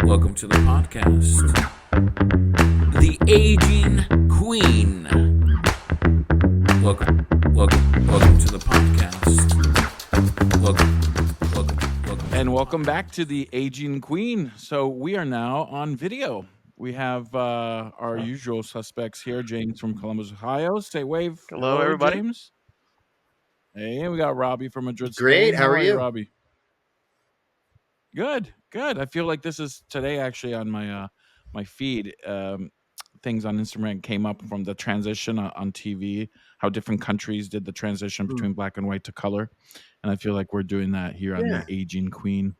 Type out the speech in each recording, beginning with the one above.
Welcome to the podcast. The Aging Queen. Welcome to the podcast. Welcome. And welcome back to the Aging Queen. So we are now on video. We have our usual suspects here. James from Columbus, Ohio. Say wave. Hello, everybody. James. Hey, we got Robbie from Madrid, Great. Spain. How are you? Robbie? Good. I feel like this is today actually on my my feed. Things on Instagram came up from the transition on TV, how different countries did the transition between black and white to color, and I feel like we're doing that here on the Aging Queen,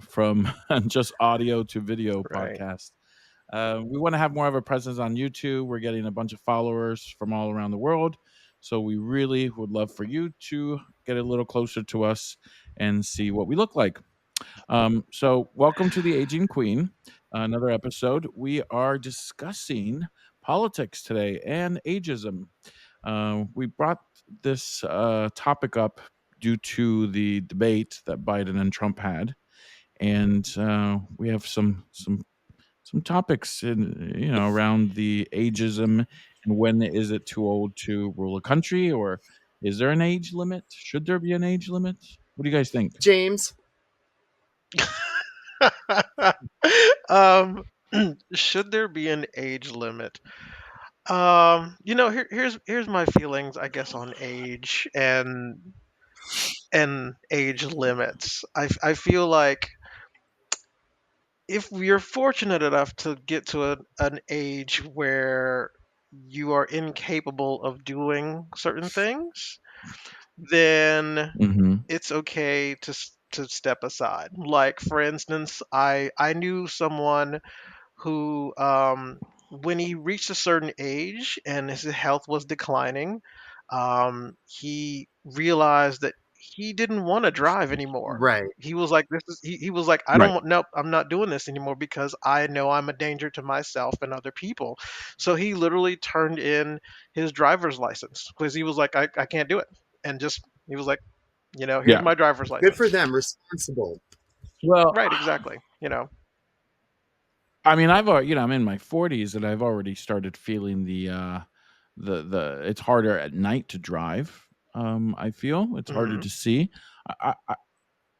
from just audio to video podcast. We want to have more of a presence on YouTube. We're getting a bunch of followers from all around the world, so we really would love for you to get a little closer to us and see what we look like. So welcome to the Aging Queen, another episode. We are discussing politics today and ageism. We brought this topic up due to the debate that Biden and Trump had, and we have some topics around the ageism and when is it too old to rule a country, or is there an age limit? Should there be an age limit? What do you guys think? James? Should there be an age limit? Here's my feelings, I guess, on age and age limits. I feel like if you're fortunate enough to get to an age where you are incapable of doing certain things, then it's okay to step aside. Like, for instance, I knew someone who, when he reached a certain age and his health was declining, he realized that he didn't want to drive anymore. Right. He was like, he was like, I don't want, nope, I'm not doing this anymore because I know I'm a danger to myself and other people. So he literally turned in his driver's license because he was like, I can't do it. And he was like, here's my driver's license. Good for them. Responsible. Well, right, exactly. I mean, I'm in my 40s and I've already started feeling the it's harder at night to drive. I feel it's harder to see.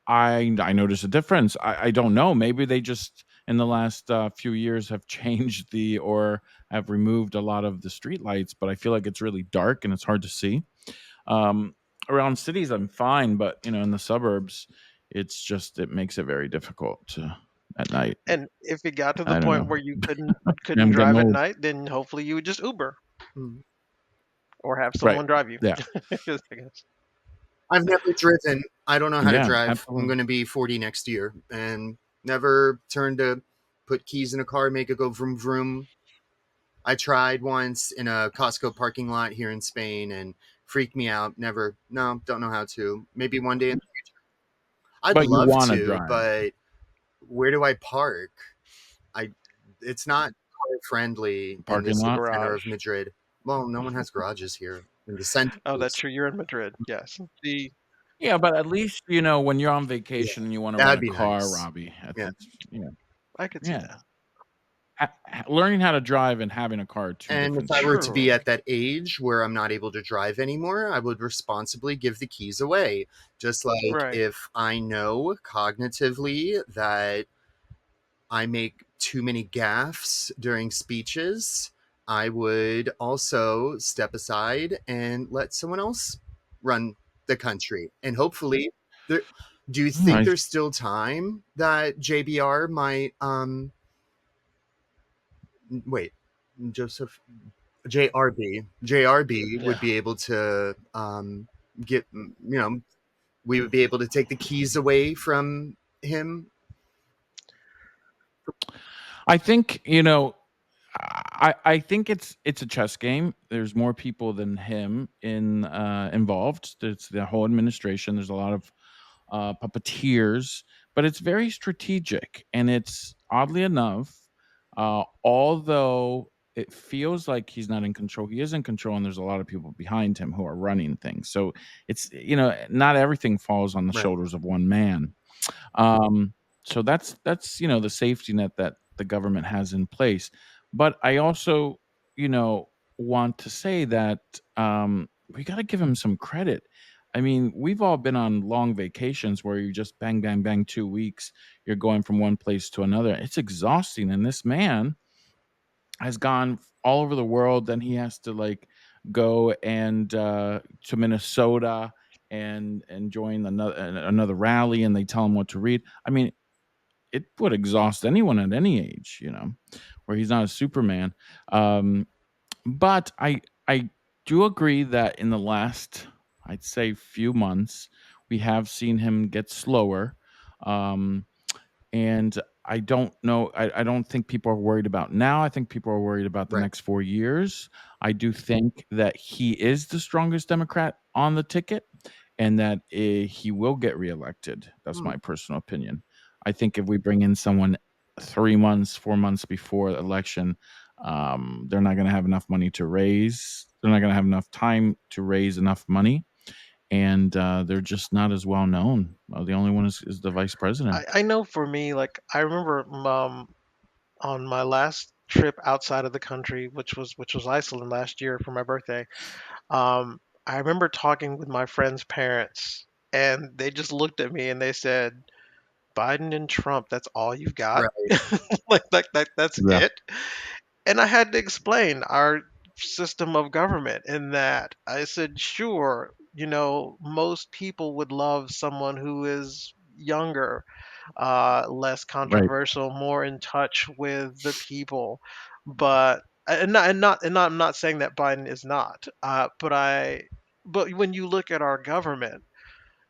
I notice a difference. I don't know. Maybe they just in the last few years have changed or have removed a lot of the street lights, but I feel like it's really dark and it's hard to see. Around cities, I'm fine, but in the suburbs, it makes it very difficult at night. And if it got to I the don't point know. where you couldn't I'm drive getting at old. night, then hopefully you would just Uber or have someone drive you. Yeah. I guess. I've never driven. I don't know how to drive. Absolutely. I'm going to be 40 next year and never turned to put keys in a car, make it go vroom vroom. I tried once in a Costco parking lot here in Spain and freaked me out. Don't know how to. Maybe one day in the future. I'd love to, drive. but where do I park? It's not car friendly in Parking the lot? center of Madrid. Well, no one has garages here in the center. Oh, that's true. You're in Madrid. Yes. Yeah, but at least when you're on vacation and you want to rent a car, nice. Robbie. I could see that. Learning how to drive and having a car too. And if I were to be at that age where I'm not able to drive anymore, I would responsibly give the keys away. Just like if I know cognitively that I make too many gaffes during speeches, I would also step aside and let someone else run the country. And hopefully, do you think there's still time that JBR might JRB would be able to we would be able to take the keys away from him? I think I think it's a chess game. There's more people than him involved. It's the whole administration. There's a lot of puppeteers, but it's very strategic, and it's oddly enough, although it feels like he's not in control, he is in control, and there's a lot of people behind him who are running things. So it's not everything falls on the shoulders of one man. So that's the safety net that the government has in place. But I also, you know, want to say that we got to give him some credit. I mean, we've all been on long vacations where you just bang, bang, bang, 2 weeks. You're going from one place to another. It's exhausting, and this man has gone all over the world. Then he has to like go and to Minnesota and join another rally, and they tell him what to read. I mean, it would exhaust anyone at any age, where he's not a Superman. Um, but I do agree that in the last, I'd say, few months, we have seen him get slower. Um, and I don't know. I don't think people are worried about now. I think people are worried about the Right. next 4 years. I do think that he is the strongest Democrat on the ticket, and that he will get reelected. That's Hmm. my personal opinion. I think if we bring in someone 3 months, 4 months before the election, they're not going to have enough money to raise. They're not going to have enough time to raise enough money, and they're just not as well known. The only one is the vice president. I know for me, like I remember on my last trip outside of the country, which was Iceland last year for my birthday. I remember talking with my friend's parents, and they just looked at me and they said, "Biden and Trump, that's all you've got? Right. Like that's Yeah. it?" And I had to explain our system of government in that I said, "Sure, most people would love someone who is younger, less Right. controversial, more in touch with the people." But I'm not saying that Biden is not. But when you look at our government,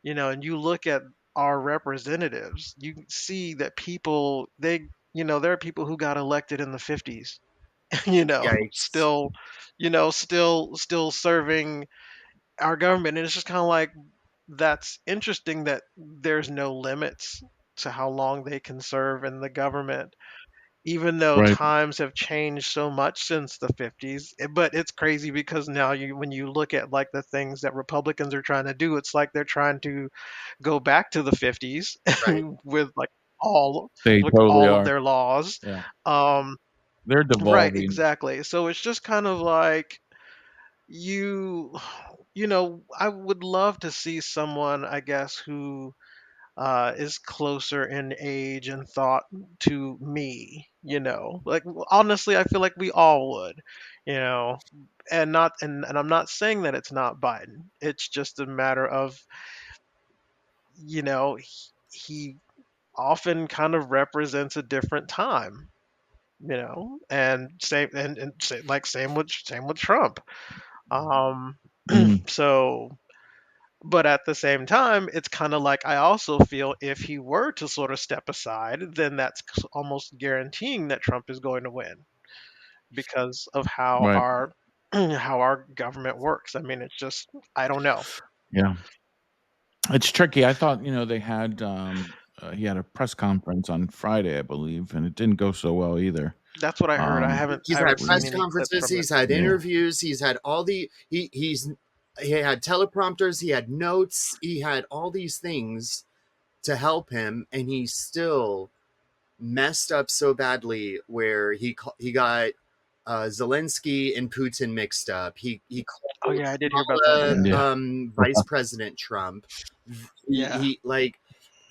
and you look at our representatives, you see that there are people who got elected in the 50s, Yikes. still serving our government, and it's just kind of like that's interesting that there's no limits to how long they can serve in the government, even though Right. times have changed so much since the 50s. But it's crazy because now when you look at like the things that Republicans are trying to do, it's like they're trying to go back to the 50s Right. with like all They with totally all of are. their laws. Yeah. Um, They're right, devolving. exactly. So it's just kind of like you I would love to see someone, I guess, who is closer in age and thought to me, like honestly I feel like we all would, you know and I'm not saying that it's not Biden. It's just a matter of, he often kind of represents a different time, and same with Trump. um Mm, so, but at the same time, it's kind of like I also feel if he were to sort of step aside, then that's almost guaranteeing that Trump is going to win because of how right. our how our government works. I mean, it's just, I don't know. Yeah. It's tricky. I thought, they had he had a press conference on Friday, I believe, and it didn't go so well either. That's what I heard. I Um haven't I He's had haven't seen press any clips conferences, from it. he's had yeah. interviews, he's had all the he had teleprompters, he had notes, he had all these things to help him, and he still messed up so badly where he got Zelensky and Putin mixed up. He Oh called yeah, I did hear about that. Kamala, Yeah. Vice President Trump. Yeah. He like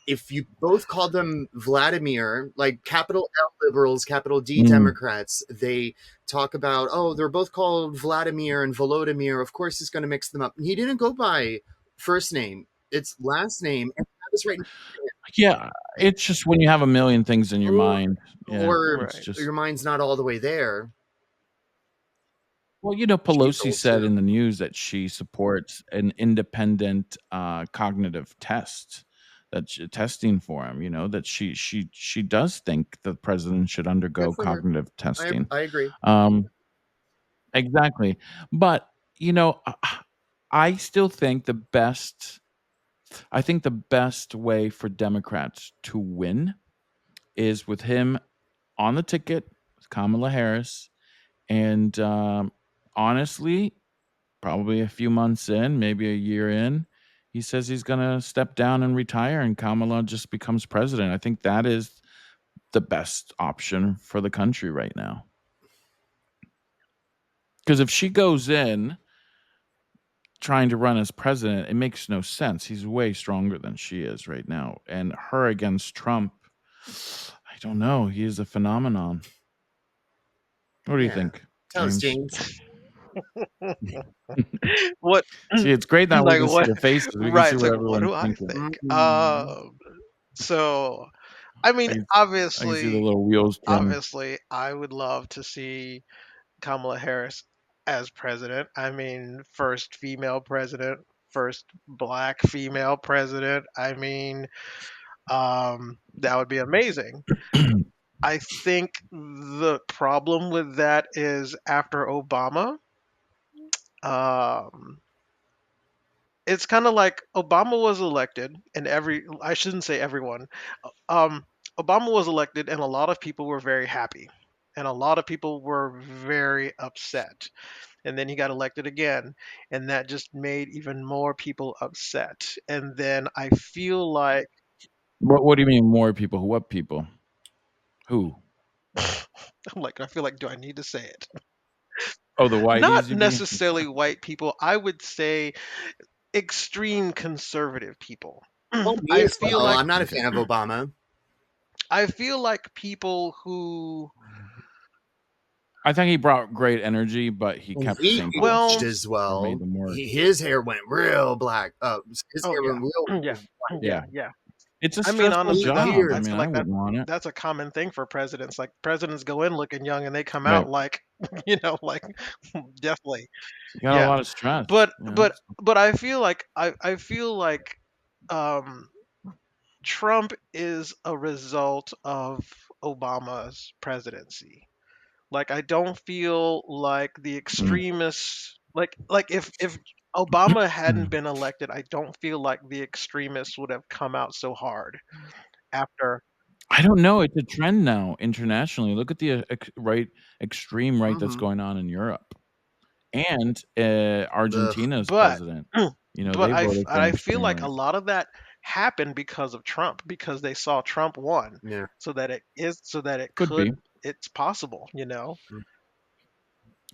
if you both call them Vladimir, like capital L liberals, capital D Mm, Democrats, they talk about, oh, they're both called Vladimir and Volodymyr. Of course, he's going to mix them up. And he didn't go by first name; it's last name. And that was right, yeah, it's just when you have a million things in your or, mind. Yeah, or it's Right. just your mind's not all the way there. well, She's Pelosi old said too. in the news that she supports an independent cognitive test testing for him, that she does think the president should Good undergo for her. cognitive testing. I agree. Um Exactly. But, I still think the best way for Democrats to win is with him on the ticket, with Kamala Harris, and, honestly, probably a few months in, maybe a year in, he says he's gonna step down and retire, and Kamala just becomes president. I think that is the best option for the country right now. Because if she goes in trying to run as president, it makes no sense. He's way stronger than she is right now. And her against Trump, I don't know. He is a phenomenon. What do you Yeah. think, Tell us, James? James. What See, it's great that we like can see what the faces. We can right, see it's what like what everyone's do I thinking. think? Mm. So I mean, I can, I can see the little wheels turning. obviously, I would love to see Kamala Harris as president. I mean, first female president, first black female president. I mean, that would be amazing. I think the problem with that is after Obama, um, it's kind of like Obama was elected, and I shouldn't say everyone. Um, Obama was elected, and a lot of people were very happy, and a lot of people were very upset. And then he got elected again, and that just made even more people upset. And then I feel like What do you mean more people? What people? Who? I feel like, do I need to say it? Oh, the Not whiteys, you mean? necessarily white people. I would say extreme conservative people. Well, me I as feel well. like I'm not a Okay. fan of Obama. people who, I think he brought great energy, but he And kept he saying aged well, bullshit as or well. made them worse. His hair went real black. His oh hair yeah, went real yeah, Yeah. yeah. It's a I mean, stressful honestly, job. disappeared. I I mean, feel I like wouldn't want it. that's a common thing for presidents. Like presidents go in looking young and they come Right. out like, like definitely, You got a yeah. lot of stress, But you know? but but I feel like um Trump is a result of Obama's presidency. Like I don't feel like the Mm. extremists if Obama hadn't been elected, I don't feel like the extremists would have come out so hard after. I don't know, it's a trend now internationally. Look at the, extreme right that's Mm-hmm. going on in Europe. And, Ugh. Argentina's But president, but they voted for an I feel extreme like a right. lot of that happened because of Trump because they saw Trump won, Yeah. so that Could be. it's possible.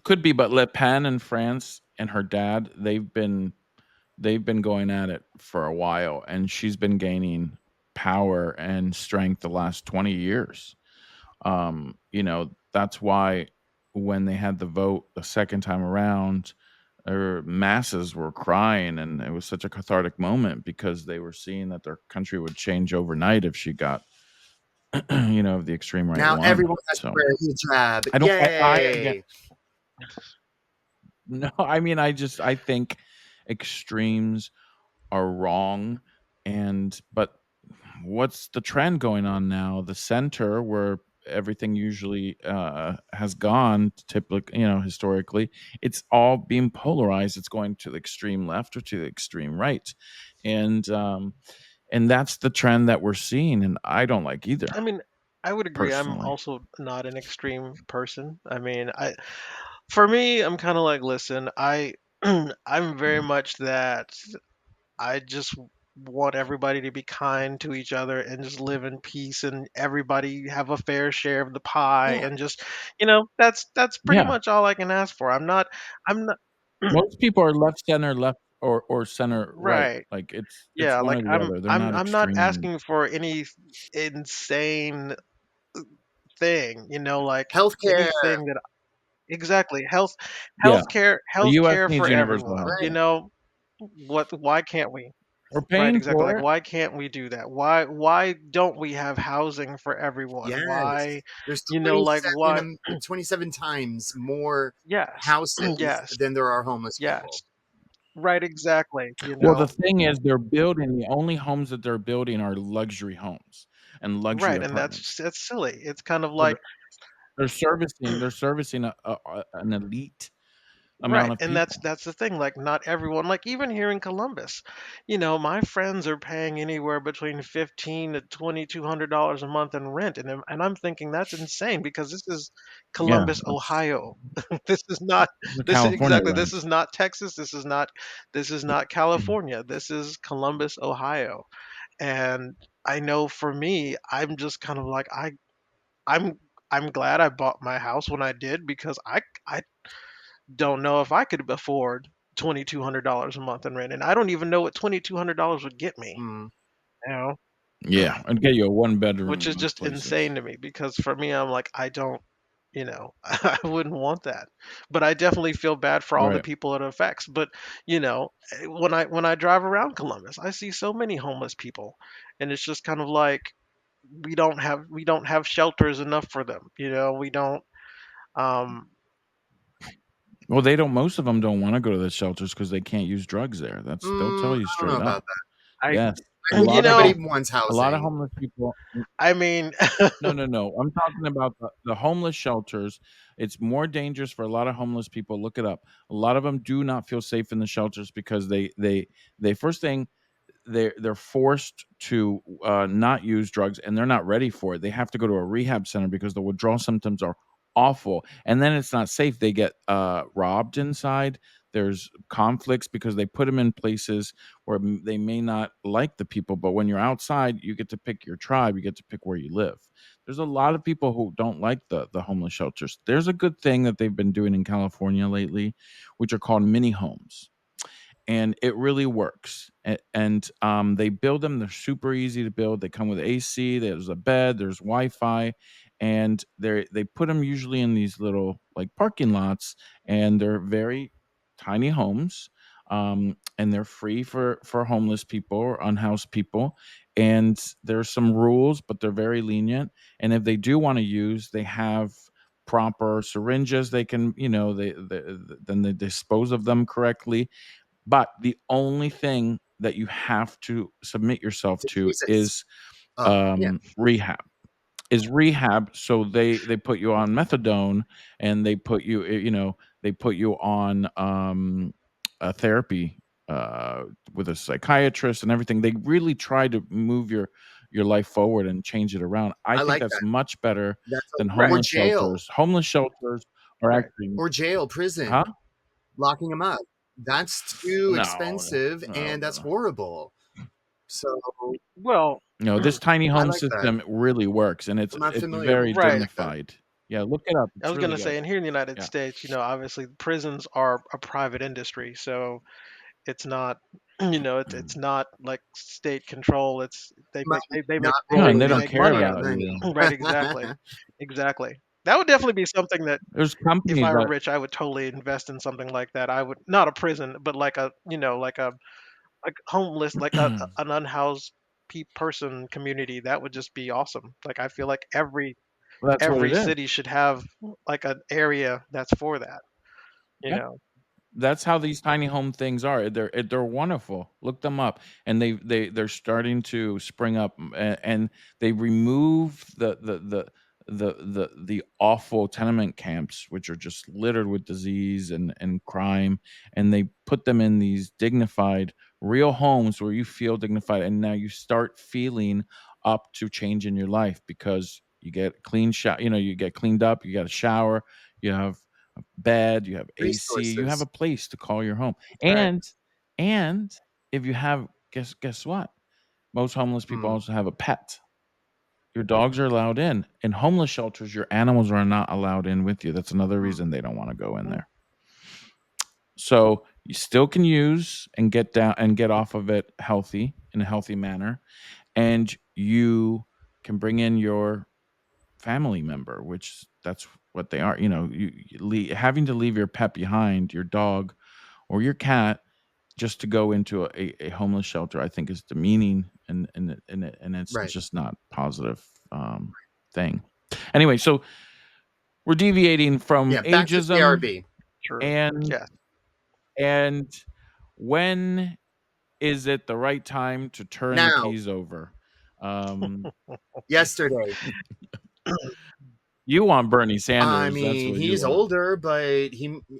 Could be, but Le Pen in France and her dad, they've been going at it for a while, and she's been gaining power and strength the last 20 years. That's why when they had the vote the second time around, masses were crying, and it was such a cathartic moment because they were seeing that their country would change overnight if she got, if the extreme right Now won. everyone has to So wear a hijab. I don't. I again. Yay! No, I mean, I think extremes are wrong, but what's the trend going on now? The center, where everything usually has gone, typically, historically, it's all being polarized. It's going to the extreme left or to the extreme right, and that's the trend that we're seeing, and I don't like either, I mean, I would agree. I'm personally. also not an extreme person. I mean, for me, I'm kind of like, listen, I'm very much that I just want everybody to be kind to each other and just live in peace and everybody have a fair share of the pie Yeah. and just, that's pretty Yeah, much all I can ask for. I'm not most people are left, center, left, or center, right. right. Like it's Yeah, one like or the I'm other. They're I'm not I'm not extreme. asking for any insane thing, like Healthcare. anything that exactly Yeah, the U.S. healthcare needs for universal everyone. health Right. care. Why can't we? We're Right, paying exactly. for Like it. why can't we do that? Why don't we have housing for everyone? Yes. Why, There's like why 27 times more yes. houses Yes. than there are homeless people. Yes. Right, exactly, Well, the thing is, the only homes that they're building are luxury homes and luxury Right, and apartments. that's silly. It's kind of So like they're servicing an elite, amount Right, of and people. that's the thing, like, not everyone like, even here in Columbus, my friends are paying anywhere between 15 to $2,200 a month in rent, and I'm thinking that's insane because this is Yeah, Columbus, that's Ohio. This is not the this California exactly, this rent. is not Texas, this is not California, this is Columbus, Ohio, and I know for me, I'm just kind of like, I'm I'm glad I bought my house when I did because I don't know if I could afford $2,200 a month in rent, and I don't even know what $2,200 would get me, Mm, you know, Yeah, I'd get you a one bedroom which in is most just places. insane to me because for me, I'm like, I don't, I wouldn't want that. But I definitely feel bad for all the Right. people it affects. But when I drive around Columbus, I see so many homeless people, and it's just kind of like we don't have shelters enough for them. We don't. Um, Well, they don't most of them don't wanna go to the shelters because they can't use drugs there. They'll tell you I don't know straight about up. that. I, Yes. I A think you lot of know, everybody them wants a lot of housing. homeless people I mean, no, no, no. I'm talking about the homeless shelters. It's more dangerous for a lot of homeless people. Look it up. A lot of them do not feel safe in the shelters because they first thing they're forced to not use drugs and they're not ready for it. They have to go to a rehab center because the withdrawal symptoms are awful, and then it's not safe. They get robbed inside. There's conflicts because they put them in places where they may not like the people, but when you're outside, you get to pick your tribe. You get to pick where you live. There's a lot of people who don't like the homeless shelters. There's a good thing that they've been doing in California lately, which are called mini homes, and it really works. And they build them. They're super easy to build. They come with AC. There's a bed. There's Wi-Fi, and they put them usually in these little like parking lots, and they're very tiny homes. And they're free for homeless people or unhoused people. And there's some rules, but they're very lenient. And if they do want to use, they have proper syringes. They can, then they dispose of them correctly, but the only thing that you have to submit yourself To to Jesus. Yeah. rehab. Is rehab. So they put you on methadone, and they put you, they put you on a therapy with a psychiatrist and everything. They really try to move your life forward and change it around. I I think like that's that. much better That's than right, or homeless jail. shelters. Homeless shelters are right. actually Or jail, huh? prison, locking them up. That's too No, expensive no, and no, that's no. horrible. So Well, No, this tiny I home like that. system really works, and I'm not it's familiar, very but I right. like that. dignified. Yeah, look it up. I It's was really gonna say, good. and here in the United Yeah. States, obviously prisons are a private industry, so it's not, it's not like state control. It's Money, they make not No, and they they people, don't make care money out about of it. you. money. Right, exactly, exactly. That would definitely be something that There's if companies I were that rich, I would totally invest in something like that. I would not a prison, but like a like homeless, like an unhoused person community. That would just be awesome. Like I feel like well, that's what every it is. city should have like an area that's for that. You Yeah. know. That's how these tiny home things are. They're wonderful. Look them up, and they're starting to spring up, and they remove the awful tenement camps, which are just littered with disease and crime, and they put them in these dignified, real homes where you feel dignified, and now you start feeling up to change in your life because you get clean shower. You get cleaned up. You got a shower. You have bed, you have AC, you have a Resources. place to call your home. Right. And if you have guess what? Most homeless people Hmm. also have a pet. Your dogs are allowed in. In homeless shelters, your animals are not allowed in with you. That's another Hmm. reason they don't want to go in Mm. there. So you still can use and get down and get off of it healthy in a healthy manner. And you can bring in your family member, which that's what they are. Having to leave your pet behind, your dog or your cat, just to go into a homeless shelter, I think is demeaning, and it's Right. just not positive thing. Anyway, so we're deviating from Yeah. Back to ageism, CRB. True. and Yes. and when is it the right time to turn the Now, keys over? Um, yesterday, You want Bernie I Sanders, that's mean, what you he's want. older, but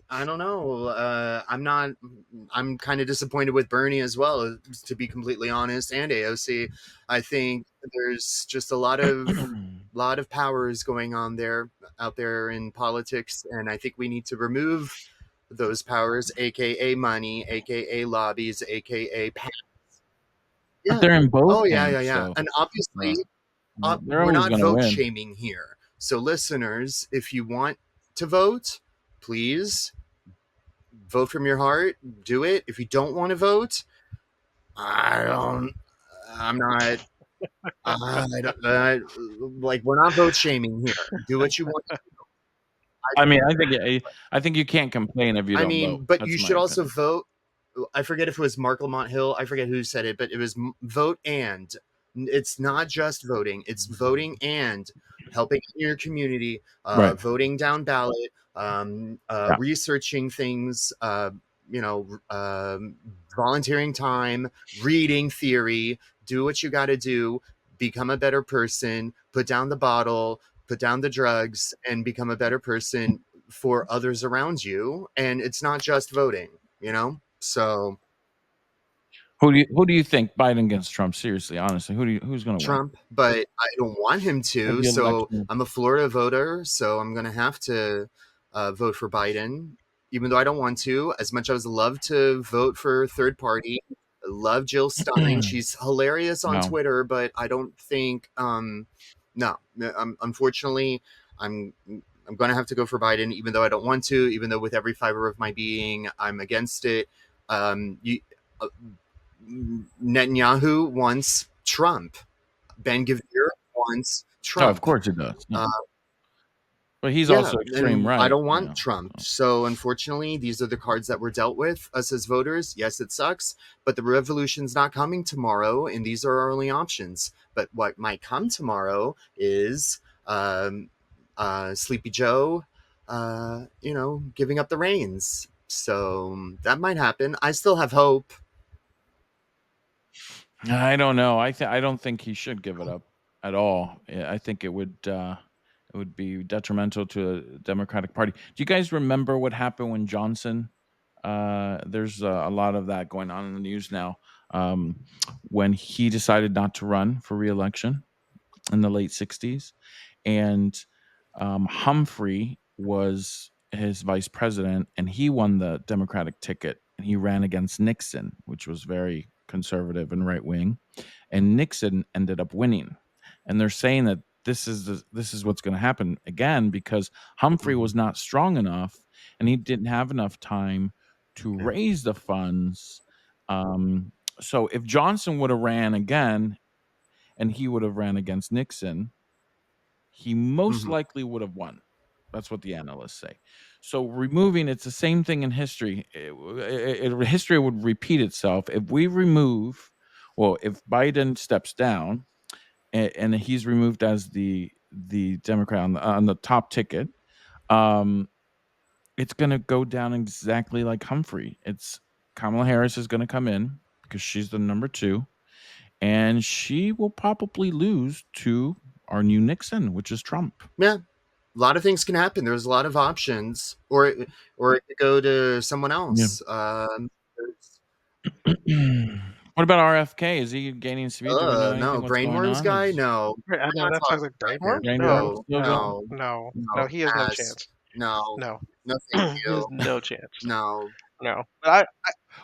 I don't know. I'm not, I'm kind of disappointed with Bernie as well, to be completely honest, and AOC. I think there's just a lot of powers going on there, out there in politics, and I think we need to remove those powers, aka money, aka lobbies, aka But yeah. they're in both Oh yeah, yeah, camps, yeah. so, And obviously, they're we're always not gonna vote win. shaming here. So, listeners, if you want to vote, please vote from your heart. Do it. If you don't want to vote, I don't. I'm not. I don't, like, we're not vote shaming here. Do what you want. I mean, I think you can't complain if you I don't mean, vote. but you That's my should also opinion. vote. I forget if it was Mark Lamont Hill. I forget who said it, but it was vote and. It's not just voting; it's voting and helping in your community, Right. voting down ballot, Yeah. researching things, you know, volunteering time, reading theory. Do what you got to do. Become a better person. Put down the bottle. Put down the drugs, and become a better person for others around you. And it's not just voting, So Who do you think Biden against Trump? Seriously, honestly, who's gonna win? Trump, but I don't want him If to. the So election I'm a Florida voter, so I'm gonna have to vote for Biden, even though I don't want to. As much as I love to vote for third party, I love Jill Stein. She's hilarious on No. Twitter, but I don't think. No, unfortunately, I'm I'm gonna have to go for Biden, even though I don't want to. Even though with every fiber of my being, I'm against it. You. Uh, Netanyahu wants Trump. Ben Gvir wants Oh, of Trump. course it does. No. Uh, But he's yeah, also extreme and I right, don't want Trump. so. So unfortunately, these are the cards that we're dealt with, us as voters. Yes, it sucks, but the revolution's not coming tomorrow, and these are our only options. But what might come tomorrow is Sleepy Joe, giving up the reins. So that might happen. I still have hope. I don't know. I don't think he should give it up at all. I think it would be detrimental to the Democratic Party. Do you guys remember what happened when Johnson? There's a lot of that going on in the news now. Um, when he decided not to run for reelection in the late '60s, and Humphrey was his vice president, and he won the Democratic ticket, and he ran against Nixon, which was very conservative and right wing, and Nixon ended up winning. And they're saying that this is what's going to happen again because Humphrey Mhm. was not strong enough, and he didn't have enough time to Yeah. raise the funds. Um, so if Johnson would have ran again, and he would have ran against Nixon, he most Mhm. likely would have won. That's what the analysts say. So removing, it's the same thing in history. History would repeat itself if we remove. Well, if Biden steps down and he's removed as the Democrat on the top ticket, um, it's going to go down exactly like Humphrey. It's Kamala Harris is going to come in because she's the number two, and she will probably lose to our new Nixon, which is Trump. Yeah, a lot of things can happen. There's a lot of options, or it could go to someone Yeah. else. There's- What about RFK? Is he gaining speed? Do we know anything no, what's going brainworms on? guy. Is No, Right, I we're know not that talking sounds like about him. brainworm. Brainworm No, No, still going? no, no, no, no, no. He has no pass. chance. No, No, no, thank he has you. no chance. No, No. But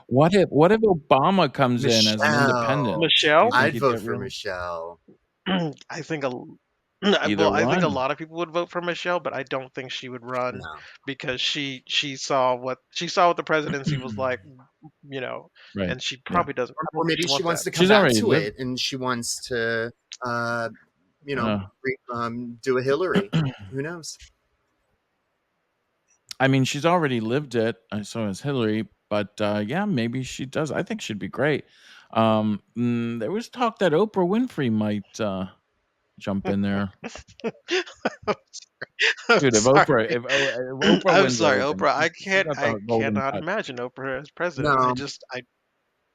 What if Obama comes in as an independent? Michelle. Do you Michelle, think I'd he'd vote get for real? Michelle. I think a Either well, I think a one. lot of people would vote for Michelle, but I don't think she would run No. because she saw what the presidency was like, you know, Right. and she Yeah. probably doesn't. I don't Or think maybe she she wants wants that. to come She's back already to lived. it, and she wants to, Uh, do a Hillary. Who knows? I mean, she's already lived it. So has Hillary. But yeah, maybe she does. I think she'd be great. There was talk that Oprah Winfrey might jump in there. I'm Dude, sorry. if Oprah I'm wins sorry, everything, Oprah. she got I the golden cannot touch. imagine Oprah as president. No.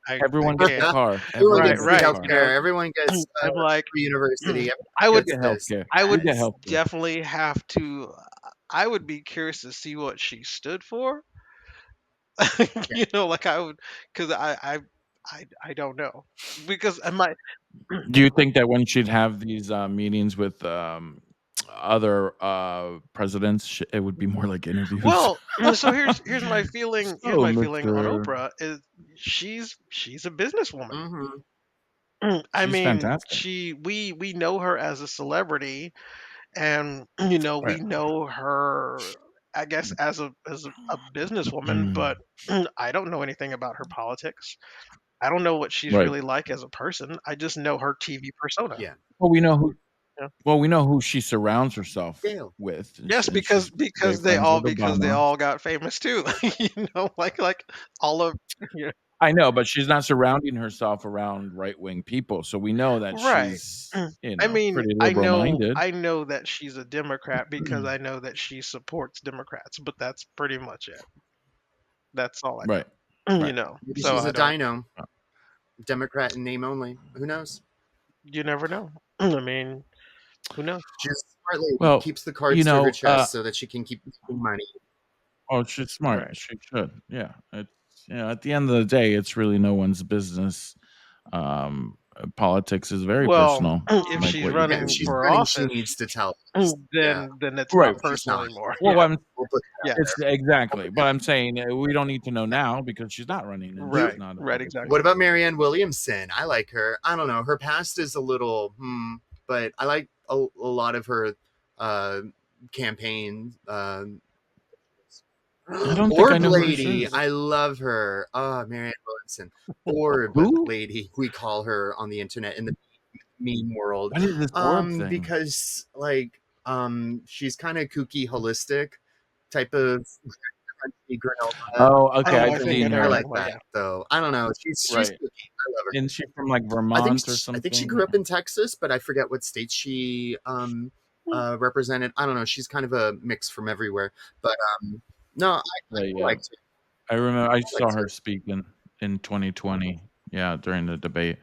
I Everyone gets a can't. car. Everyone Everyone Right, gets gets free a right. car. You know, healthcare. Everyone gets I'm like, free university. I Everyone You would gets get this. healthcare. I You would get healthcare. definitely have to. I would be curious to see what she stood for. Yeah. You know, like I would, because I don't know, because I might. Do you think that when she'd have these, meetings with, other, presidents, it would be more like interviews? Well, so here's my feeling. Here's "So, my feeling on Mr." Oprah is she's a businesswoman. Mm-hmm. I She's mean, fantastic. we know her as a celebrity, and you know we Right. know her, I guess, as a businesswoman, Mm. but I don't know anything about her politics. I don't know what she's Right. really like as a person. I just know her TV persona. Yeah. Well, we know who Yeah. well, we know who she surrounds herself Gail. with, Yes, and she's great friends with because they Obama. all got famous too. You know, like all of yeah. I know, but she's not surrounding herself around right-wing people, so we know that Right. she's, I mean, pretty liberal-minded. I know that she's a Democrat because I know that she supports Democrats, but that's pretty much it. That's all I Right. know. You Right. know. Maybe So she's I a don't dino. Democrat in name only. Who knows? you never know. I mean, who knows? She's a smart lady. Well, Keeps the cards to her chest so that she can keep making money. oh, she's smart. Right. She should. Yeah. It's at the end of the day, it's really no one's business. Politics is very Well, personal, if like she's what you Yeah, if running she's do. for running, she office, needs to tell us. Yeah. then it's Right. not If she's personal not, anymore. Well, Yeah. we'll put that Yeah. out it's there. exactly, but I'm saying we don't need to know now because she's not running and she's Right. not a Right. public What Exactly. figure. about Marianne Williamson? I like her. I don't know. Her past is a little, but I like a lot of her uh, campaign. I don't think I Orb know who this Lady. is. I love her. Oh, Marianne Williamson. Orb Who? Lady, we call her on the internet in the meme world. What is this orb thing? Because she's kind of kooky, holistic type of crunchy granola. Oh, okay, Oh, I've I think I seen know I what you're her. like talking about. that Yeah. though. I don't know. She's Right. kooky. I love her. Isn't she from like I think Vermont or I think she something? grew up in Texas, but I forget what state she represented. I don't know. She's kind of a mix from everywhere. But no, I Right, yeah. liked her. I remember I I saw liked her her. speak in 2020. Yeah, during the debate.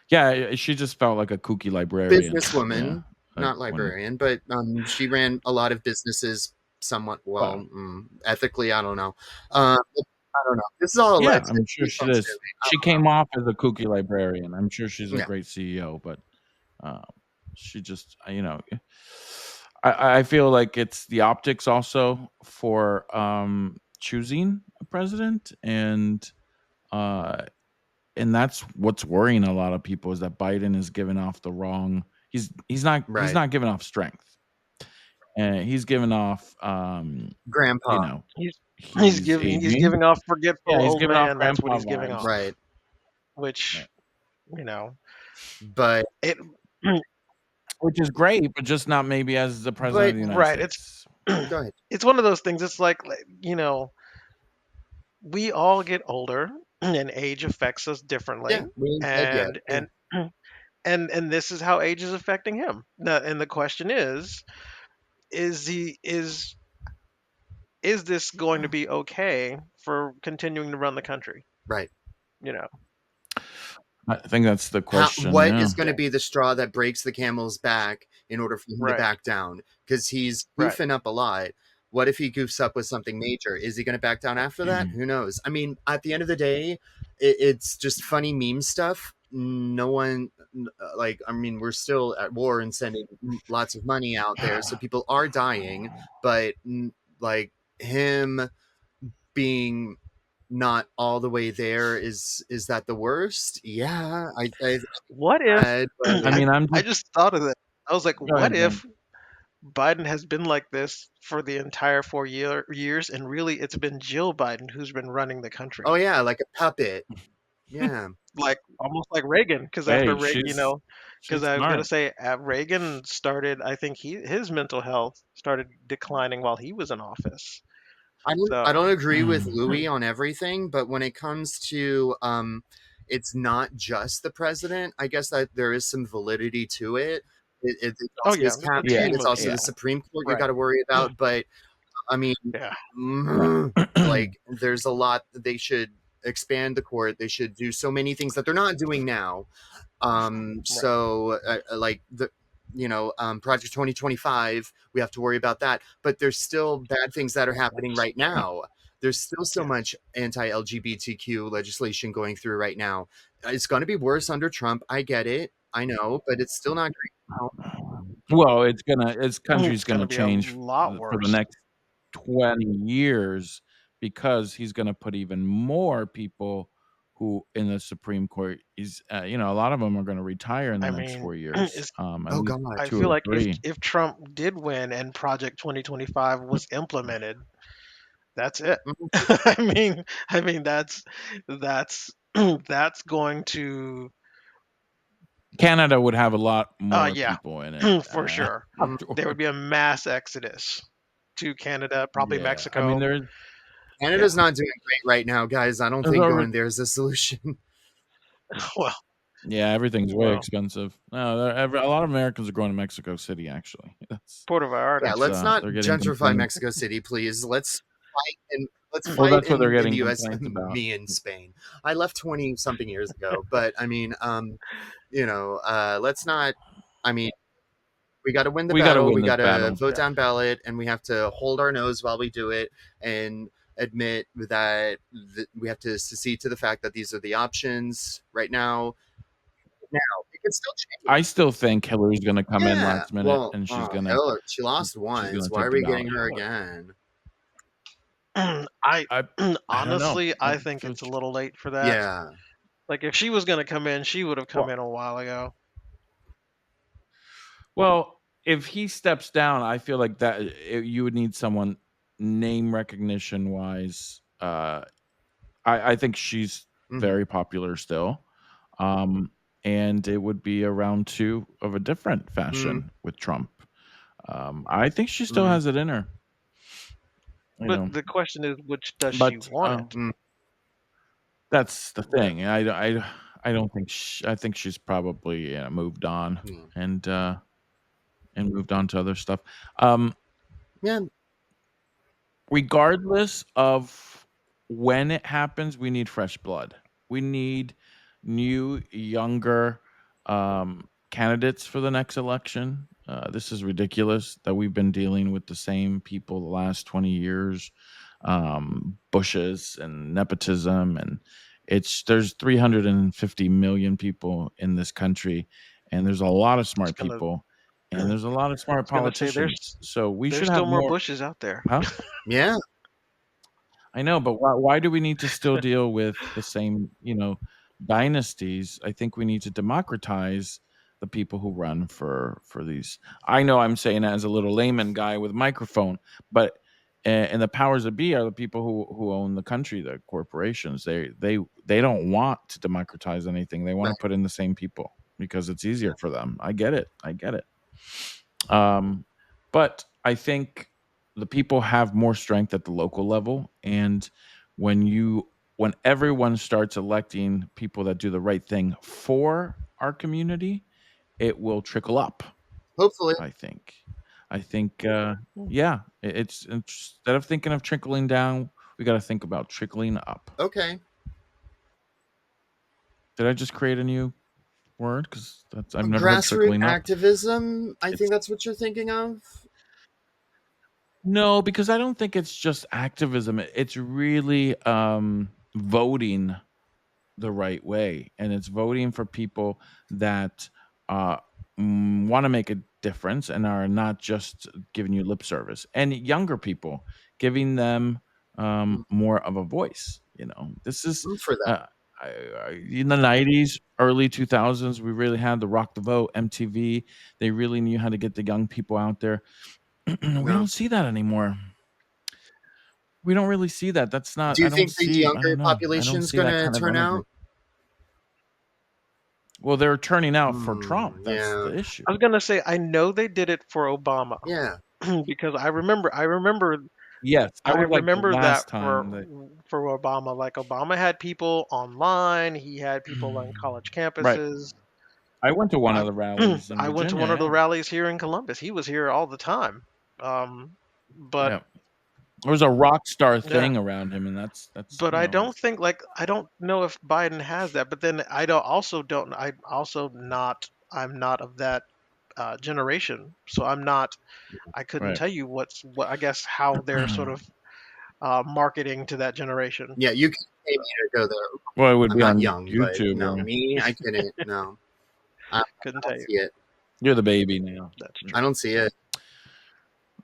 Yeah, she just felt like a kooky librarian. Yeah, Businesswoman, like not when librarian, but she ran a lot of businesses somewhat well, well, ethically. I don't know. I don't know. This is all yeah, alleged. I'm sure Please she don't sue is. me. I She came off as a kooky librarian. I'm sure she's don't a know. great CEO, but uh, she just, I feel like it's the optics also for choosing a president, uh, and that's what's worrying a lot of people is that Biden is giving off the wrong. He's Right, not giving off strength, and he's giving off you grandpa. know He's he's he's aging. giving off Yeah, forgetful he's old giving off man. That's what grandpa he's giving vibes. off. Right, Which Right. you know but it. Which is great, but just not maybe as the president of but the United Right. States. go ahead. It's one of those things. It's like you know we all get older and age affects us differently, Yeah, we ain't dead yet. and Yeah, and this is how age is affecting him. Now, and the question is he is this going to be okay for continuing to run the country? right. You know. I think that's the How question. what Yeah. is going to Yeah. be the straw that breaks the camel's back in order for him to Right. back down? Because he's Right. goofing up a lot. What if he goofs up with something major? Is he going to back down after that? Who knows? I mean, at the end of the day, it's just funny meme stuff. No one like. I mean, we're still at war and sending lots of money out there, so people are dying. But like him being not all the way there, is that the worst? Yeah, I What if but I mean, I'm I just just thought of that. I was like, go what ahead, Ben. if Biden has been like this for the entire years, and really it's been Jill Biden who's been running the oh country, yeah, like a puppet. Yeah, like almost like Reagan, because after Hey, Reagan, because she's I was gonna smart. say Reagan started, I think his mental health started declining while he was in office. I So don't agree with Louis on everything, but when it comes to it's not just the president. I guess that there is some validity to it. It's oh also yeah, his the Yeah, cabinet. team It's of also yeah, the people, Supreme Court you got right? to worry about. But I mean, Yeah, right. like there's a lot that they should. expand the court. They should do so many things that they're not doing now. Right. So like the Project 2025, we have to worry about that, but there's still bad things that are happening right now. There's still so Yes. much anti-LGBTQ legislation going through right now. It's going to be worse under Trump. I get it. I know, but it's still not great now. Well, its country's It's gonna gonna be a change lot for the worse. next 20 years because he's gonna put even more people who in the Supreme Court is, a lot of them are gonna retire in the I next mean, 4 years, it's at Oh least God. I 2 feel or like if 3. if Trump did win and Project 2025 was implemented, that's it. Mhm. I mean that's that's going to Canada would have a lot more yeah, people in it, for sure. Mhm. There would afterward. be a mass exodus to Canada, probably Yeah, I mean, Mexico. Yeah. Canada's not doing great right now, guys. I don't there's think already going there is a solution. Well, yeah, everything's way well, expensive. No, a lot of Americans are going to Mexico City, actually. Puerto Vallarta. Yeah, let's not They're getting gentrify complaints. Mexico City, please. Let's Well, fight that's what they're in getting the US complaints about. me in Spain. I left 20 something years ago, but I mean, let's not I mean, we got to win the We gotta battle. win We this got to battle. vote Yeah. down ballot, and we have to hold our nose while we do it and admit that we have to secede to the fact that these are the options right now. Now, it can still I change. still think Hillary's gonna come in Yeah. last minute, Well, and Hillary, she lost she's gonna once. Why take are the we getting ballot. her Hillary. again? I I I don't know. honestly, I think it's a little late for that. Yeah. Like if she was gonna come in, she would have come Well, in a while ago. well, if he steps down, I feel like that you would need someone name recognition wise. I think she's Hmm. very popular still, um, and it would be a round two of a different Mm-hmm. fashion with Trump. I think she still Mm-hmm. has it in her, you But know. the question is, which does she But want it? that's the Yeah. thing. I don't think I think she's probably moved on Yeah. and uh, and moved on to other stuff. Um, Yeah. Regardless of when it happens, we need fresh blood. We need new, younger candidates for the next election. This is ridiculous that we've been dealing with the same people the last 20 years, Bushes and nepotism, and there's 350 million people in this country, and there's a lot of It's smart gonna people, and there's a lot of smart it's gonna say politicians. So we there's should have still more more, bushes out there. huh? Yeah. I know, but why do we need to still deal with the same, dynasties? I think we need to democratize the people who run for these. I know I'm saying that as a little layman guy with a microphone, but and the powers that be are the people who own the country, the corporations. They don't want to democratize anything. They want to Right. put in the same people because it's easier for them. I get it. I get it. Um, but I think the people have more strength at the local level, and when when everyone starts electing people that do the right thing for our community, it will trickle up. Hopefully. I think. I think. Yeah, it's instead of thinking of trickling down, we got to think about trickling up. Okay. Did I just create a new word? Because that's I've never heard Grassroots trickling up. activism. I think It's that's what you're thinking of. No, because I don't think it's just activism. It's really voting the right way, and it's voting for people that uh, want to make a difference and are not just giving you lip service. And younger people, giving them more of a voice. This is I'm for that. uh, in the '90s, early 2000s. We really had the Rock the Vote, MTV. They really knew how to get the young people out there. We No. don't see that anymore. We don't really see that. That's not Do you I don't think the see I younger don't know. I don't population's see that gonna kind of turn energy. out? Well, they're turning out for Trump. That's Yeah. the issue. I was gonna say I know they did it for Obama Yeah. because Yes, that I was like the remember that last time that for Obama. Like Obama had people online, he had people on college right. campuses. I went to one I of the rallies in I went to Virginia, one of the yeah. rallies here in Columbus. He was here all the time. But Yeah. There was a rock star Yeah. thing around him, and that's But you I know, don't think like I don't know if Biden has that. But then I also not I'm not of that generation, so I'm not. I couldn't right. tell you what I guess how they're sort of marketing to that generation. Yeah, you can pay me to go there. Well, it would I'm be not on young, but YouTube no, or me, I couldn't. No, I Couldn't tell don't you. see it. you're the baby now. That's I true. don't see it.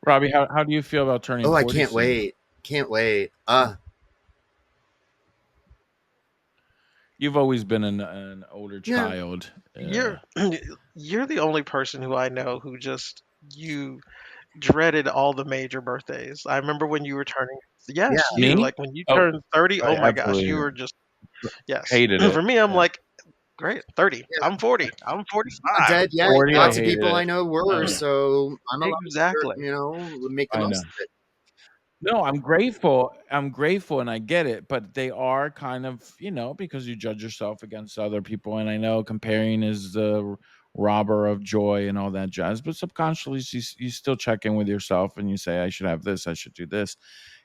Robbie, how do you feel about turning Oh, I 40 can't soon? wait. Can't wait. You've always been an older Yeah. child. You're you're the only person who I know who just you dreaded all the major birthdays. I remember when you were turning. Yeah. Yes, you Me? like when you Oh, turned 30. I Oh my gosh, you absolutely were just yes. hated it. For me, I'm Yeah. like great 30. Yeah. I'm 40. I'm Not 45. dead yet. 40, I Lots of hated people I it. know were, so I'm allowed to, Exactly. make the I most know. of it. No, I'm grateful. I'm grateful and I get it, but they are kind of, because you judge yourself against other people. And I know comparing is the robber of joy and all that jazz, but subconsciously you still check in with yourself and you say, I should have this, I should do this.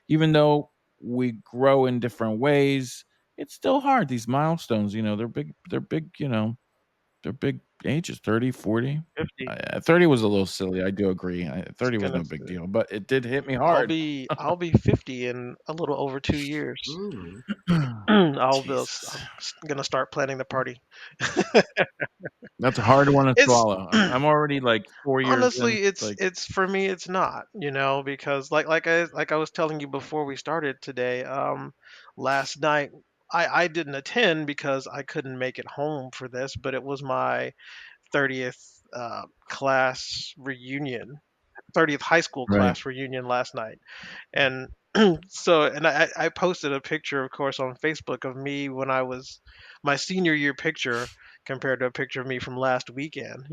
Even though we grow in different ways, it's still hard. These milestones, they're big, they're big ages, 30, 40. 50. 30 was a little silly. I do agree. It's 30 was gonna no big deal, but it did hit me I'll hard. be I'll be 50 in a little over 2 years. Mm, I'm Jesus. gonna start planning the party. That's a hard one to It's swallow. I'm already like 4 years in, honestly, like it's for me, it's not, because like I was telling you before we started today. Last night I didn't attend because I couldn't make it home for this, but it was my 30th class reunion, 30th high school right. class reunion last night. And I posted a picture, of course, on Facebook of me when I was my senior year picture compared to a picture of me from last weekend,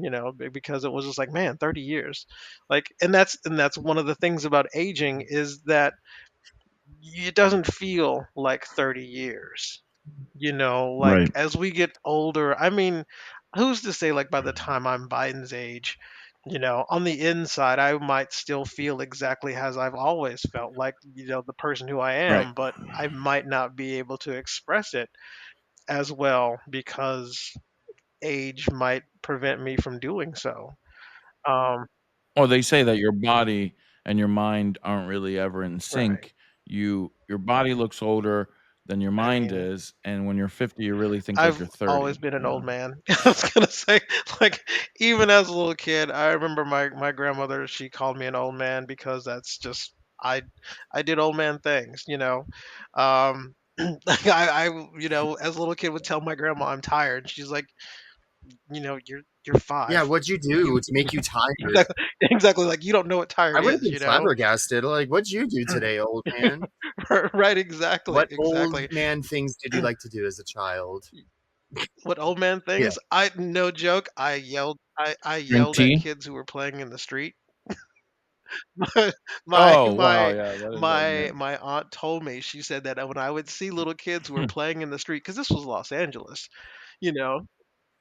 because it was just like, man, 30 years. Like, and that's one of the things about aging is that it doesn't feel like 30 years. Like Right. as we get older, I mean, who's to say like by the time I'm Biden's age, on the inside I might still feel exactly as I've always felt, like, the person who I Right. am, but I might not be able to express it as well because age might prevent me from doing so. Um, Well, they say that your body and your mind aren't really ever in right. sync. Your body looks older than your I mind mean, is, and when you're 50, you really think like I've you're always 30, been an you old know? man. I was gonna say, like, even as a little kid, I remember my grandmother. She called me an old man because that's just I did old man things. Like as a little kid would tell my grandma I'm tired. She's like, you're yeah, five. what'd you do to make you tired? Exactly, exactly. Like you don't know what I tired would have is. been flabbergasted. Like, what'd you do today, old man? Right? Exactly, What old exactly. man things did you like to do as a child? What old man Yeah. things? I no joke. I Drink yelled at tea? kids who were playing in the street. my Oh, wow, my yeah, that is old my man. my aunt told me, she said that when I would see little kids who were playing in the street, because this was Los Angeles, you know,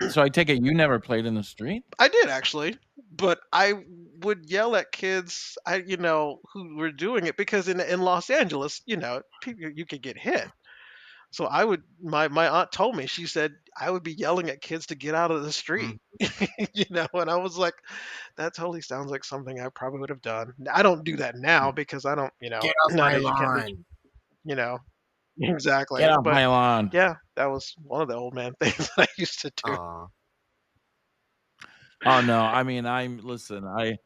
So I take it you never played in the street? I did actually, but I would yell at kids, who were doing it because in Los Angeles, people, you could get hit. So my aunt told me, she said I would be yelling at kids to get out of the street. Mm. And I was like, that totally sounds like something I probably would have done. I don't do that now because I don't, Get off my nowadays you can't be, lawn. you know, exactly. Get off But my lawn. yeah, that was one of the old man things that I used to do. Aw. Oh, no, I mean, listen, I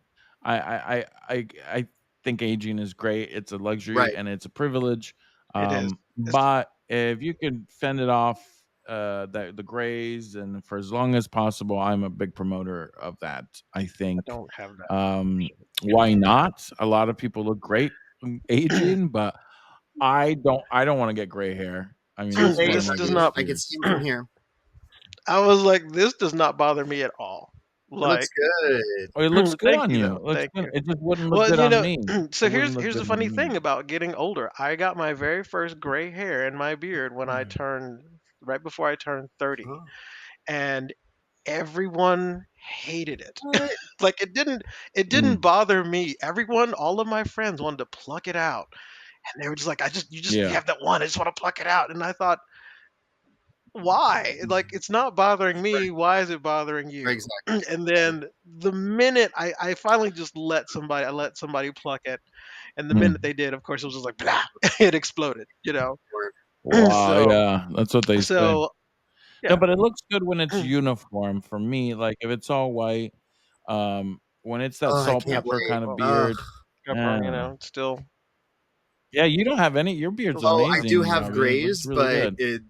think aging is great. It's a luxury Right. and it's a privilege. It is. It's, But if you could fend it off, the grays, and for as long as possible, I'm a big promoter of that. I I think, don't have that um, option. why not? A lot of people look great aging, but I don't want to get gray hair. I mean, Same that's one of This face. my I does can biggest not. I can fears. see him from here. I was like, this does not bother me at all. It looks Like, good. Oh, it looks good thank on you you. though. It looks Thank good. you. It just wouldn't look Well, good on me. It so wouldn't look here's good the funny on me. thing about getting older. I got my very first gray hair in my beard when I Mm. turned right before I turned 30, Oh, and everyone hated it. what? Like it didn't Mm. bother me. Everyone, all of my friends wanted to pluck it out. And they were just like, you Yeah. have that one. I just want to pluck it out. And I thought, why? Like, it's not bothering Right. me. Why is it bothering you? Exactly. And then the minute I finally just I let somebody pluck it. And the minute Mm. they did, of course, it was just like, blah, it exploded, you know? Or Wow, So, yeah, that's what they say. so No, yeah. but it looks good when it's uniform for me, like, if it's all white, when it's that oh, I salt can't pepper wait. kind of Well, Ugh. beard, I pepper, don't know. still, Yeah, you don't have any your beard's Oh, I do amazing, have Robbie, it looks grays, really but good.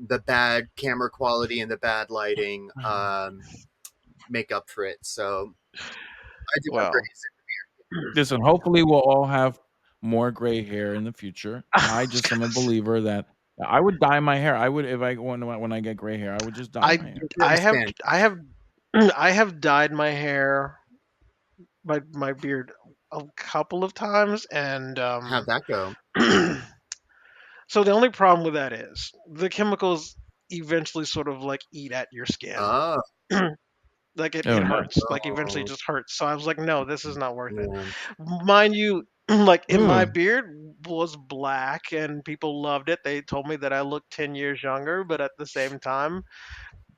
the bad camera quality and the bad lighting make up for it. So I do have well, grays. Listen, hopefully, we'll all have more gray hair in the future. I I was just am a gonna say, believer that I would dye my hair. I would if I when I get gray hair, I would just dye I my hair. I have Understand? I have I have dyed my hair, my beard a couple of times, and How'd that go? so the only problem with that is the chemicals eventually sort of like eat at your skin. Oh, Like Oh, it no. hurts. Like eventually it oh, just hurts. So I was like, no, this is not worth it. yeah. Mind you, like in my Ugh. beard was black and people loved it. They told me that I looked 10 years younger, but at the same time,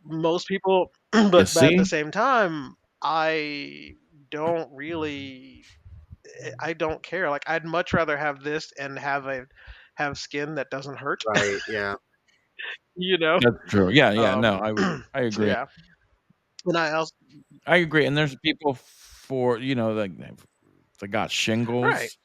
most people You but at the see? same time, I don't really I don't care. Like I'd much rather have this and have skin that doesn't hurt, Right, yeah. you know? That's true. Yeah, yeah, no, Um I so agree. yeah. And I also I agree, and there's people for like, they got right. shingles,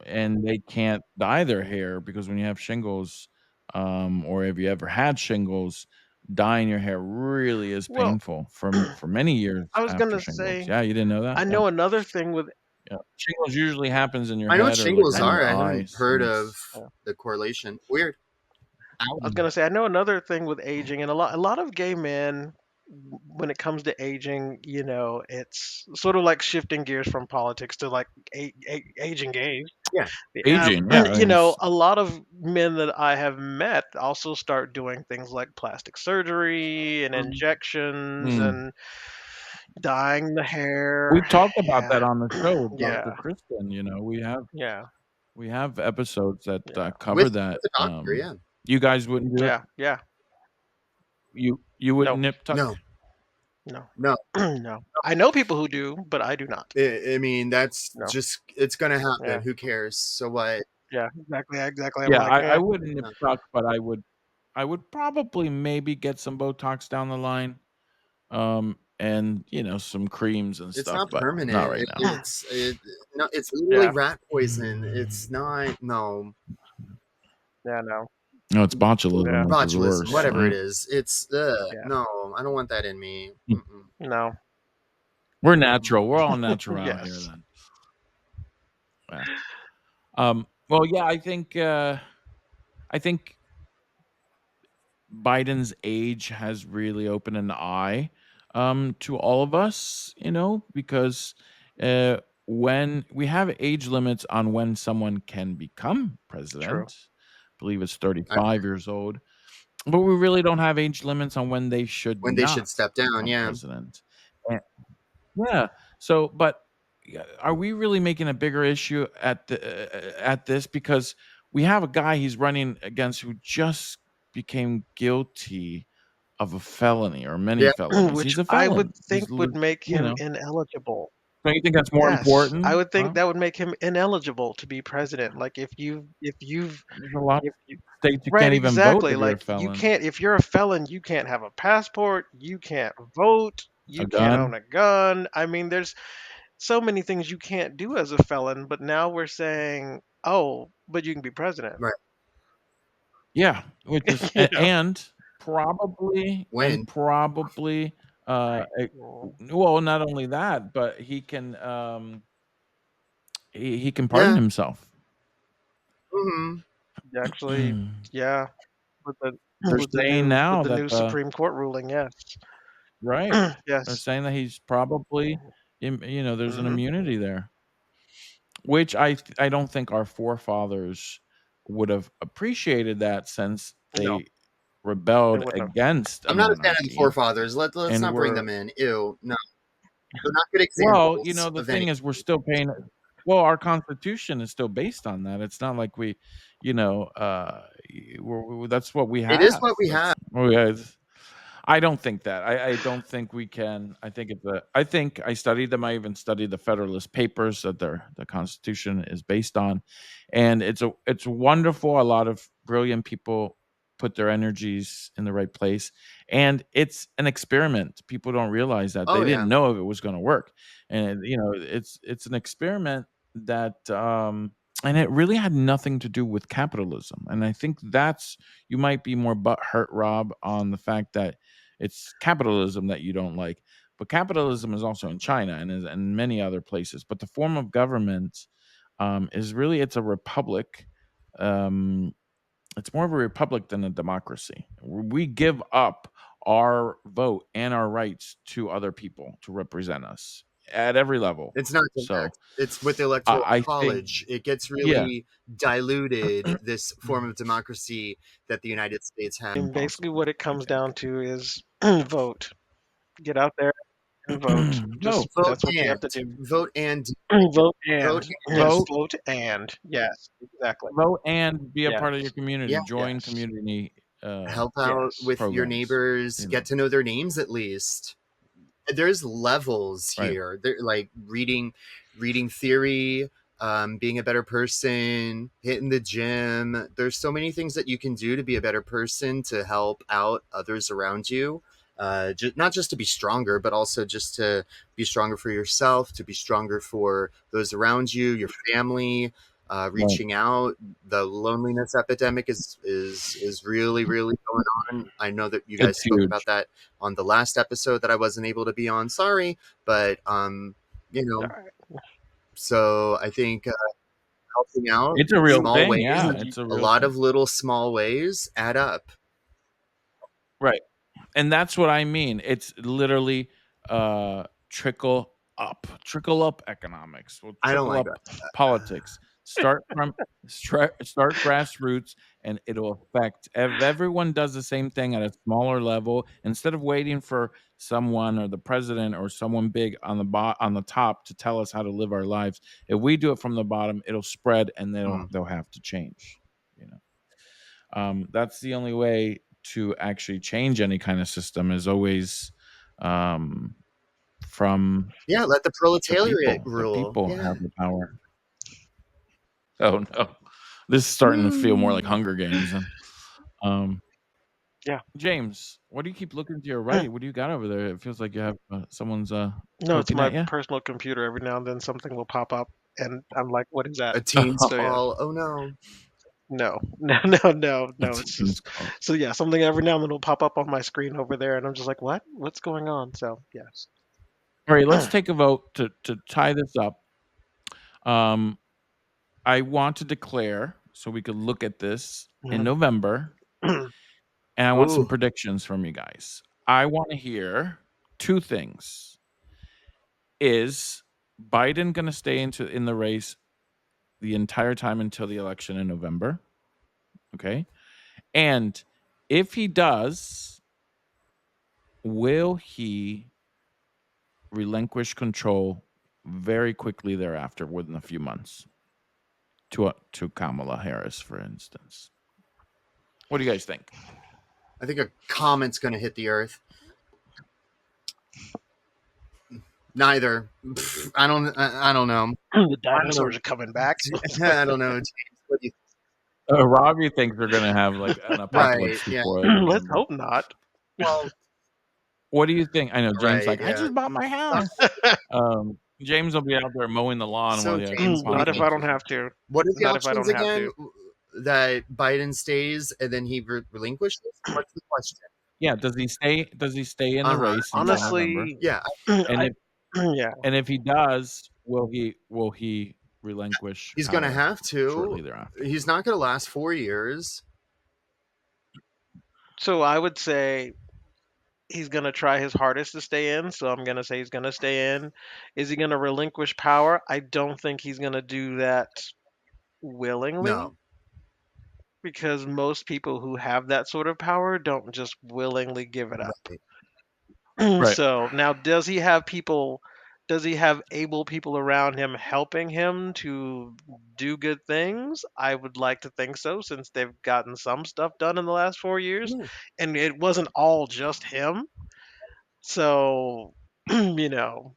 and they can't dye their hair because when you have shingles, or if you ever had shingles, dyeing your hair really is Well, painful for many years I was after gonna shingles. say Yeah, you didn't know that? I Yeah, know another thing with yeah. Shingles usually happens in your I know what head or, like, shingles I around are. your I hadn't eyes, heard and of it's uh, the correlation. Weird. I was mm, gonna say I know another thing with aging, and a lot of gay men, when it comes to aging, it's sort of like shifting gears from politics to like aging gays. Yeah. aging, yeah, I mean, it's A lot of men that I have met also start doing things like plastic surgery and Mhm. injections mm. and dyeing the We've hair. talked about Yeah, that on the show with yeah, Dr. Kristen, yeah, we have episodes that, yeah, cover that, With the doctor, yeah. you guys wouldn't do it? yeah, yeah. You wouldn't No, nip tuck? No, no, no. no. I know people who do, but I do not. I mean, that's No. just, it's going to happen. Yeah. Who cares? So what? Yeah. Exactly. Exactly. I'm Yeah, like, I wouldn't nip No. tuck, but I would probably maybe get some Botox down the line, and, some creams and It's stuff, not but not permanent. right now. No, it's literally yeah, rat poison. It's not, no. yeah, no, No, it's botulism, yeah, which is Botulism, worse, yeah, whatever it right? is. It's, yeah, no, I don't want that in me. Hmm. Mm-mm. no, We're natural. We're all natural here yes, then. Yeah. Well, yeah, I think Biden's age has really opened an eye, to all of us, because uh, when we have age limits on when someone can become true. president, I believe it's I, 35 years old, but we really don't have age limits on when they should when they should not step down, become yeah. president. Yeah. So, but yeah, are we really making a bigger issue at this because we have a guy he's running against who just became guilty of a felony or many Yeah. felonies. Which He's a I would felon. think He's would make you him know. ineligible. Don't you think that's more Yes, I important? would think Huh? that would make him ineligible to be president. Like There's a lot if you of states you right, can't even vote exactly. if you're a Like you felon. can't if you're a felon, you can't have a passport, you can't vote, A you can't own gun? a gun. I mean, there's so many things you can't do as a felon, but now we're saying, "Oh, but you can be president." Right. Yeah, which is You know? and probably When? Well, well, not only that, but he can pardon Yeah. himself. Hmm. actually, yeah, with the They're with the saying new with now the that new Supreme Court ruling, yes. right. They're Yes. saying that he's probably there's an Mhm. immunity there, which I don't think our forefathers would have appreciated that since No, they they rebelled wouldn't have. against a I'm not a fan of the monarchy forefathers. Let's and not bring were them in. Ew. No. They're not good well, examples the of thing any. is we're still paying Well, our Constitution is still based on that. It's not like we, you know, that's what we It is have. what we That's have. oh yeah. I don't think that. I don't think we can. I think it's a. I think I studied them. I even studied the Federalist Papers that the Constitution is based on, and it's wonderful. A lot of brilliant people put their energies in the right place, and it's an experiment. People don't realize that Oh they yeah. didn't know if it was going to work, and it's an experiment that and it really had nothing to do with capitalism. And I think that's you might be more butthurt, Rob, on the fact that it's capitalism that you don't like. But capitalism is also in China and is in many other places. But the form of government is really it's a republic. Um, it's more of a republic than a democracy. We give up our vote and our rights to other people to represent us at every level. It's not So direct. It's with the electoral I think, college. It gets yeah, really diluted, this form of democracy that the United States has. And basically, impossible. what it I comes think. down to is vote. Get out there and vote. Vote, Just Vote that's what you have and to do. vote and Vote and vote and yes, vote, vote and yes, exactly. vote, and be a part of your Yes, yeah, community. Join yes, community help out yes. with your programs. neighbors, You get know, to know their names at least. There's levels right? here. They're like reading theory, being a better person, hitting the gym. There's so many things that you can do to be a better person to help out others around you. Not just to be stronger, but also just to be stronger for yourself, to be stronger for those around you, your family. Right. Reaching out, the loneliness epidemic is really really going on. I know that you guys It's spoke about huge. that on the last episode that I wasn't able to be on. Sorry, but you All know, right. so I think helping out It's a real small thing. ways, Yeah, it's a a real lot thing. of little small ways add up. Right. And that's what I mean. It's literally trickle up economics. Well, I don't trickle like up that. politics. Start from start grassroots, and it'll affect. If everyone does the same thing at a smaller level, instead of waiting for someone or the president or someone big on on the top to tell us how to live our lives, if we do it from the bottom, it'll spread, and Mm. they'll have to change. You know. That's the only way to actually change any kind of system is always um, from Yeah, let the the proletariat people. The rule. people Yeah. have the power. Oh no, this is starting to feel more like Mm. Hunger Games. And um, Yeah. James, what do you keep looking to your right? What do you got over there? It feels like you have someone's No, it's poking my at you. personal computer. Every now and then something will pop up, and I'm like, "What is that?" A team's So yeah, call. Oh no. no, no. That's a It's team's just call. so yeah, something every now and then will pop up on my screen over there, and I'm just like, "What? What's going on?" So yes. All right, let's take a vote to tie this up. Um, I want to declare so we could look at this in Mhm. November, and I want some Ooh. predictions from you guys. I want to hear two things. Is Biden going to stay in the race the entire time until the election in November? Okay. And if he does, will he relinquish control very quickly thereafter within a few months to Kamala Harris, for instance? What do you guys think? I think a comet's gonna hit the earth. Neither. Pff, I don't know. The I don't dinosaurs know. are coming back. I don't know. James, what do you, Robbie thinks they're going to have like an right. apocalypse Yeah. before Let's November. hope not. Well, What do you think? I know James right. like, I Yeah. just bought my house. James will be out there mowing the lawn while So, he has James, what do you Not if think? I don't apocalypse. have to. What are the Not if I options don't have again? to. That Biden stays and then he relinquishes? What's the question? Yeah, does he stay? Does he stay in Uh the huh. race until Yeah. November? Honestly, Yeah. And I if yeah. he does, will he relinquish He's going to power have to. shortly thereafter? He's not going to last 4 years. So I would say he's gonna try his hardest to stay in. So I'm gonna say he's gonna stay in. Is he gonna relinquish power? I don't think he's gonna do that willingly No. because most people who have that sort of power don't just willingly give it up. Right. Right. So now, does he have people Does he have able people around him helping him to do good things? I would like to think so, since they've gotten some stuff done in the last 4 years, Yeah. and it wasn't all just him. So, you know,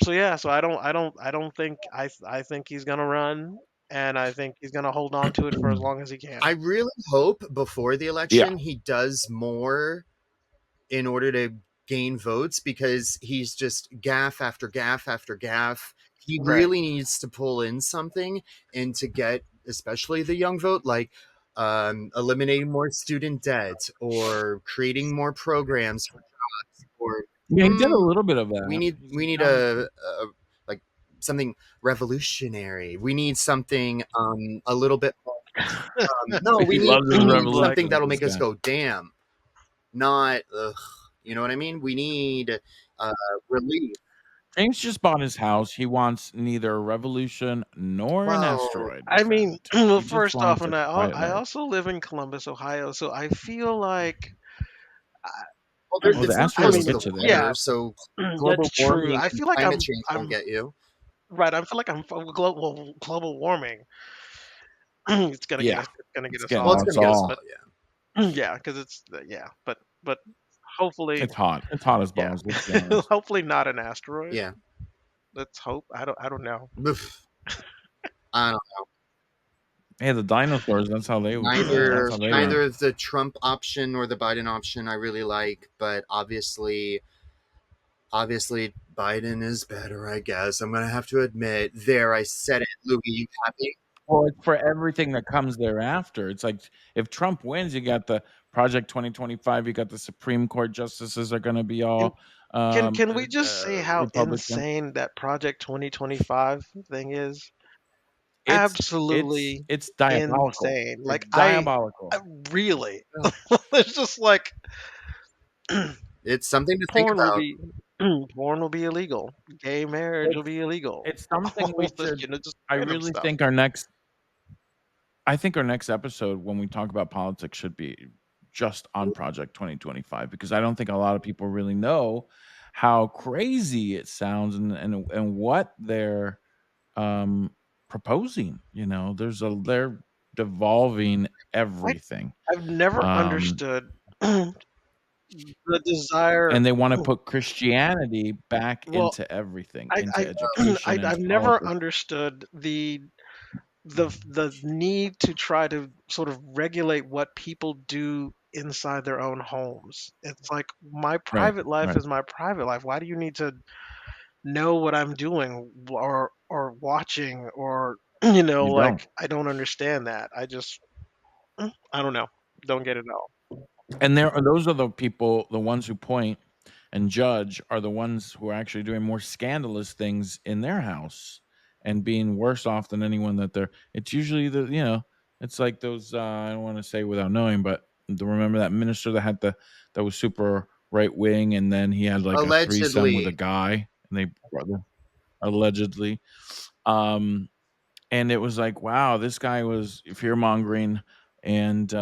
so yeah, so I don't think I think he's gonna run, and I think he's gonna hold on to it for as long as he can. I really hope before the Yeah. election he does more in order to gain votes, because he's just gaff after gaff after gaff. He Right. really needs to pull in something and to get especially the young vote, like eliminating more student debt or creating more programs for jobs, or Yeah, he did a little bit of we that. need He's we need done a like something revolutionary. We need something a little bit no, he we need loves his Like, something revolutions, that'll this make us guy. go damn, not ugh. You know what I mean? We need relief. James just bought his house. He wants neither a revolution nor an Well, asteroid to I smash mean, into. well, He just first off, wants a and quiet I life. also live in Columbus, Ohio, so I feel like, well, Oh, the it's not I asteroid will close to mean, the get you yeah, water, there. so that's global true. warming I and feel like climate change won't I'm get you. right. I feel like I'm global warming. It's gonna get Yeah, us. It's gonna get it's us getting Well, it's all. going us to get us all. all. But Yeah. yeah, because it's yeah. But hopefully, It's hot. It's hot as yeah. balls. Let's be honest. Hopefully not an asteroid. Yeah. Let's hope. I don't know. Oof. I don't Hey, the dinosaurs. That's how they. That's neither how they went. neither of the Trump option or the Biden option I really like, but obviously Biden is better, I guess. I'm gonna have to admit. There, I said it. Louis, you happy? Well, it's for everything that comes thereafter. It's like if Trump wins, you got the Project 2025. You got the Supreme Court justices are going to be Can all can we just say how Republican. insane that Project 2025 thing is? It's it's Absolutely it's diabolical. insane. It's Like I diabolical. really, Well, it's just like it's something to think porn will about. be porn will be illegal. Gay marriage will It's be illegal. it's something we All this, should. just I random really stuff. think our next. I think our next episode when we talk about politics should be just on Project 2025 because I don't think a lot of people really know how crazy it sounds and what they're um proposing. They're devolving I everything. I've never Um understood the desire. and they want to put Christianity back Well, into everything, I into education, I've into never politics. understood the need to try to sort of regulate what people do inside their own homes. It's like my Right, private life right. is my private life. Why do you need to know what I'm doing or watching or You don't. like I don't understand that. I don't know. Don't get it all. And those are the people, the ones who point and judge are the ones who are actually doing more scandalous things in their house and being worse off than anyone that they're it's usually it's like those I don't want to say without knowing, but remember that minister that was super right wing and then he had like a threesome with a Allegedly. guy and they allegedly um and it was like, wow, this guy was fear mongering and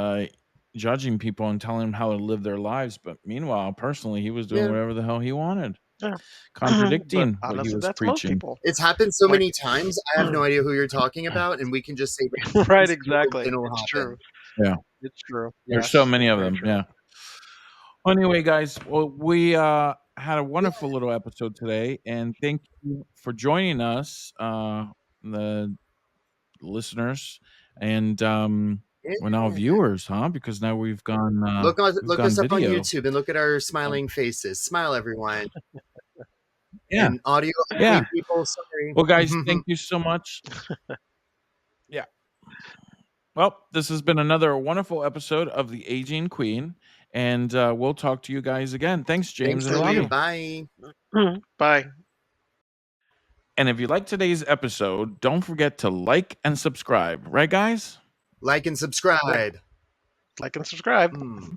judging people and telling them how to live their lives. But meanwhile, personally, he was doing Yeah. whatever the hell he wanted, Yeah. But contradicting what he honestly, was that's most preaching. people. It's happened so Like many times. I have no idea who you're talking about, and we can just say right, names exactly. and it'll It's true. happen. Yeah, It's true. there's so Yes, many it's of very them. true. Yeah. Well, anyway, guys, well, we had a wonderful little episode today, and thank you for joining us, the listeners, and Yeah. we're now viewers, huh? Because now we've Look gone us up on video. YouTube and look at our So, smiling faces. Smile, everyone. yeah, And audio only yeah. people. Sorry. Well, guys, thank you so much. Yeah. Well, this has been another wonderful episode of the Aging Queen, and we'll talk to you guys again. Thanks, James Thanks, and Thank Louis. you. Robbie. Bye. Bye. And if you like today's episode, don't forget to like and subscribe. Right, guys? Like and Yeah. subscribe. Like and subscribe. Hmm.